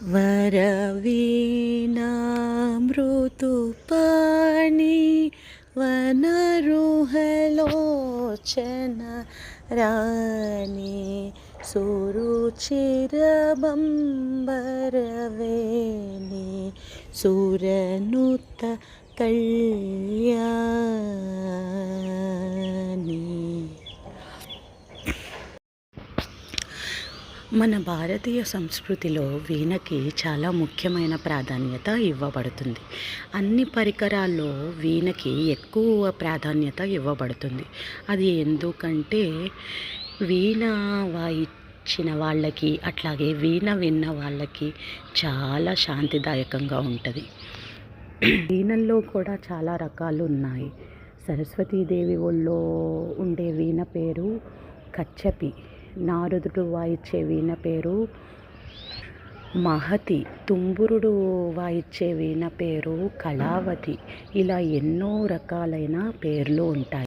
వరవీణామృతుపాణి వనరుహలోచన రాణి సురుచిరబంబరవేణి సురనుత కళ్యాణి. మన భారతీయ సంస్కృతిలో వీణకి చాలా ముఖ్యమైన ప్రాధాన్యత ఇవ్వబడుతుంది. అన్ని పరికరాల్లో వీణకి ఎక్కువ ప్రాధాన్యత ఇవ్వబడుతుంది. అది ఎందుకంటే వీణ వాయించిన వాళ్ళకి అట్లాగే వీణ విన్న వాళ్ళకి చాలా శాంతిదాయకంగా ఉంటుంది. వీణల్లో కూడా చాలా రకాలు ఉన్నాయి. సరస్వతీదేవి ఒళ్ళో ఉండే వీణ పేరు కచ్చపి, నారదుడు వాయిచ్చే వీణ పేరు మహతి, తుంబురుడు వాయిచ్చే వీణ పేరు కళావతి. ఇలా ఎన్నో రకాలైన పేర్లు ఉంటాయి.